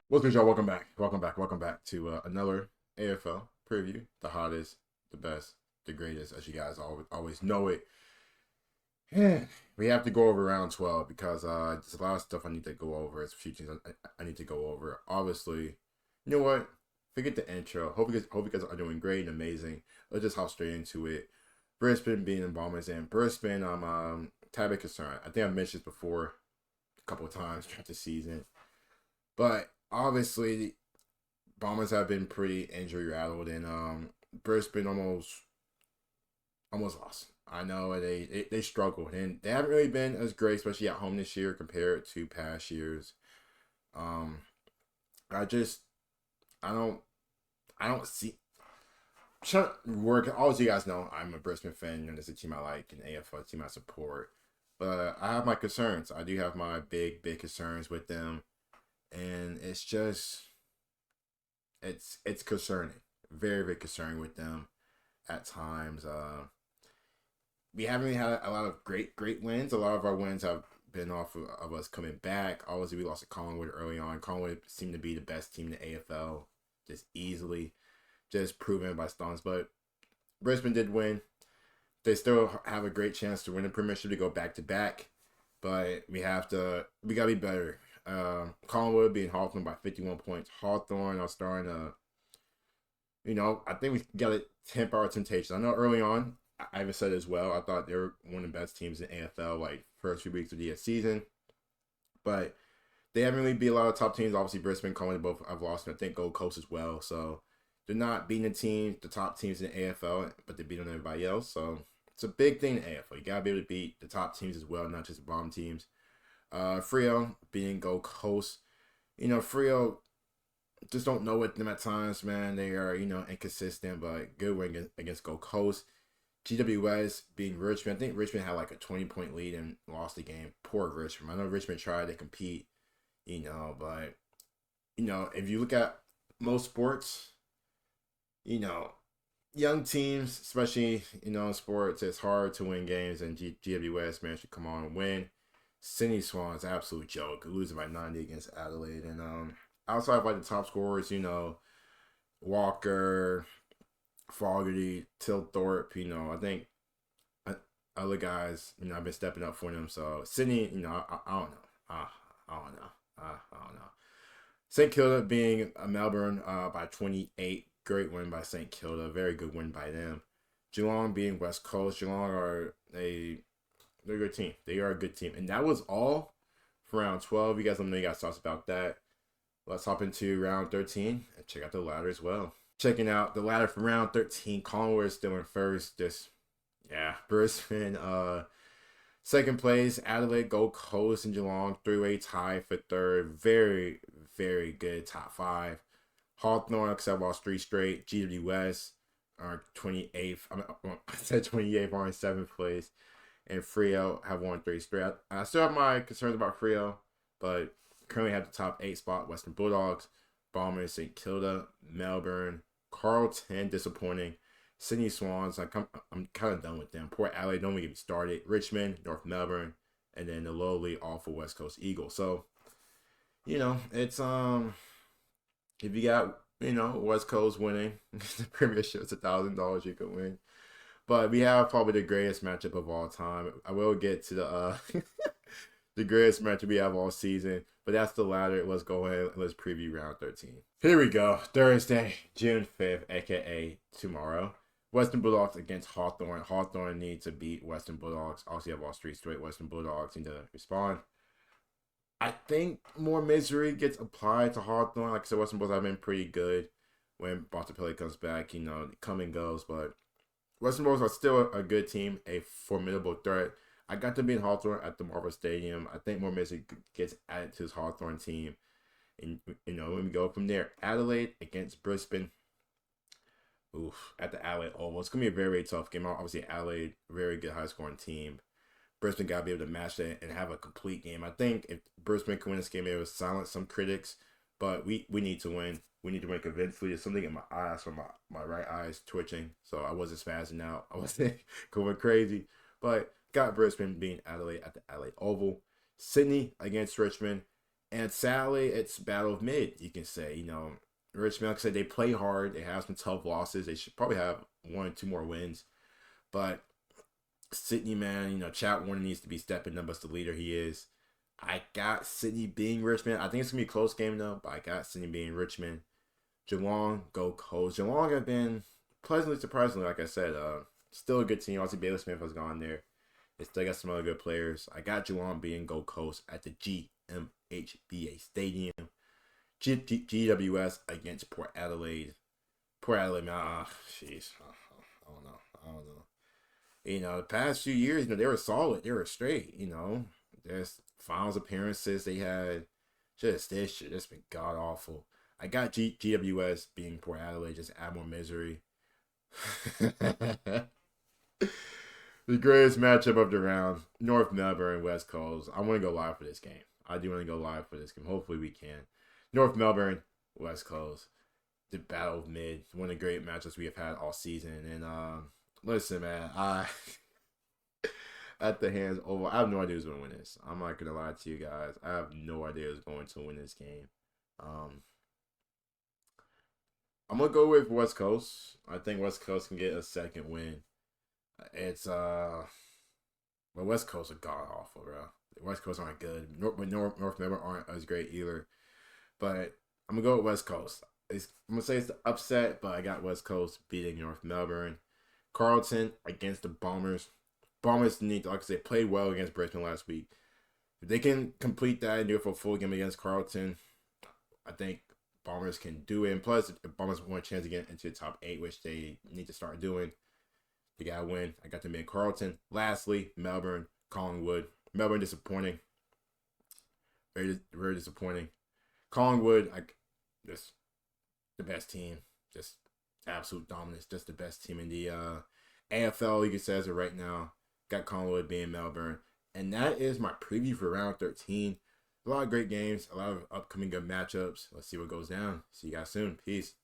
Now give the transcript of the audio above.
What's good, y'all? Welcome back to another AFL preview. The hottest, the best, the greatest, as you guys always know it. And we have to go over round 12 because there's a lot of stuff I need to go over. It's a few things I need to go over. Obviously, you know what? Forget the intro. Hope you guys are doing great and amazing. Let's just hop straight into it. Brisbane being in Bombers and Brisbane, I'm tad bit concerned. I think I've mentioned this before a couple of times throughout the season. But obviously, Bombers have been pretty injury rattled, and Brisbane almost lost. I know they struggled, and they haven't really been as great, especially at home this year compared to past years. Um, I just I don't see. Trying to work. All you guys know, I'm a Brisbane fan, and it's a team I like, an AFL team I support. But I have my concerns. I do have my big concerns with them, and it's concerning, very concerning with them at times. We haven't really had a lot of great wins. A lot of our wins have been off of us coming back. Obviously, we lost to Collingwood early on. Collingwood seemed to be the best team in the AFL, just easily, just proven by stunts. But Brisbane did win. They still have a great chance to win the premiership to go back to back, but we gotta be better. Collingwood being Hawthorn by 51 points. Hawthorn are starting to, I think we got to temper our temptation. I know early on, I even said as well, I thought they were one of the best teams in AFL, like first few weeks of the season, but they haven't really beat a lot of top teams. Obviously, Brisbane, Collingwood both have lost, and I think Gold Coast as well. So they're not beating the top teams in the AFL, but they're beating everybody else. So it's a big thing in AFL. You gotta be able to beat the top teams as well, not just the bottom teams. Frio being Gold Coast, Frio just don't know with them at times, man. They are, inconsistent, but good win against Gold Coast. GWS being Richmond. I think Richmond had like a 20-point lead and lost the game. Poor Richmond. I know Richmond tried to compete, but, if you look at most sports, you know, young teams, especially, in sports, it's hard to win games, and GWS managed to come on and win. Sydney Swans, absolute joke, losing by 90 against Adelaide. And outside of like the top scorers, Walker, Fogarty, Tilthorpe, I think other guys, I've been stepping up for them. So Sydney, I don't know. I don't know. I don't know. St. Kilda being Melbourne by 28. Great win by St. Kilda. Very good win by them. Geelong being West Coast. Geelong they're a good team. They are a good team. And that was all for round 12. You guys let me know you guys thoughts about that. Let's hop into round 13 and check out the ladder as well. Checking out the ladder from round 13. Collingwood is still in first. Brisbane, second place. Adelaide, Gold Coast, and Geelong, three-way tie for third. Very good top five. Hawthorn, except lost three straight. GWS are 28th. I said 28th, are in seventh place. And Frio have won three straight. I still have my concerns about Frio, but currently have the top 8 spot. Western Bulldogs, Bombers, St. Kilda, Melbourne, Carlton, disappointing. Sydney Swans, I'm kind of done with them. Port Adelaide, don't even get me started. Richmond, North Melbourne, and then the lowly awful West Coast Eagles. So, it's if you got West Coast winning the premiership, it's $1,000 you could win. But we have probably the greatest matchup of all time. I will get to the the greatest matchup we have all season. But that's the ladder. Let's go ahead and let's preview round 13. Here we go. Thursday, June 5th, aka tomorrow. Western Bulldogs against Hawthorn. Hawthorn need to beat Western Bulldogs. Obviously, have lost three straight. Western Bulldogs need to respond. I think more misery gets applied to Hawthorn. Like I said, Western Bulldogs have been pretty good when Bontempelli comes back. Come and goes, but Western Bulldogs are still a good team, a formidable threat. I got to be in Hawthorn at the Marvel Stadium. I think more misery gets added to this Hawthorn team. And, when we go from there, Adelaide against Brisbane. Oof, at the Adelaide Oval. It's going to be a very tough game. Obviously, Adelaide, very good high scoring team. Brisbane got to be able to match that and have a complete game. I think if Brisbane can win this game, it will silence some critics. But we need to win. We need to win convincingly. There's something in my eyes from my right eye is twitching. So I wasn't spazzing out. I wasn't going crazy. But got Brisbane beating Adelaide at the Adelaide Oval. Sydney against Richmond. And sadly, it's battle of mid, you can say. Richmond, like I said, they play hard. They have some tough losses. They should probably have one or two more wins. But Sydney, man, Chat Warner needs to be stepping up as the leader he is. I got Sydney being Richmond. I think it's going to be a close game, though, but I got Sydney being Richmond. Geelong, go Coast. Geelong have been pleasantly surprisingly, like I said, still a good team. Obviously, Bailey Smith has gone there. They still got some other good players. I got Geelong being Gold Coast at the GMHBA Stadium. GWS against Port Adelaide. Port Adelaide, man, jeez. I don't know. The past few years, they were solid. They were straight, There's finals appearances they had. This shit just been god awful. I got GWS being Port Adelaide, just add more misery. The greatest matchup of the round, North Melbourne, West Coast. I want to go live for this game. I do want to go live for this game. Hopefully we can. North Melbourne, West Coast. The battle of mid. One of the great matchups we have had all season. And listen, man, at the hands over, I have no idea who's going to win this. I'm not going to lie to you guys. I have no idea who's going to win this game. I'm going to go with West Coast. I think West Coast can get a second win. It's well, West Coast are god awful, bro. West Coast aren't good. North Melbourne aren't as great either. But I'm gonna go with West Coast. I'm gonna say it's the upset, but I got West Coast beating North Melbourne. Carlton against the Bombers. Bombers need to, like I said, play well against Brisbane last week. If they can complete that and do it for a full game against Carlton, I think Bombers can do it. And plus, if Bombers want a chance to get into the top 8, which they need to start doing, they gotta win. I got them in Carlton. Lastly, Melbourne, Collingwood. Melbourne disappointing. Very, very disappointing. Collingwood, just the best team. Just absolute dominance. Just the best team in the AFL, you can say as of right now. Got Collingwood being Melbourne. And that is my preview for round 13. A lot of great games. A lot of upcoming good matchups. Let's see what goes down. See you guys soon. Peace.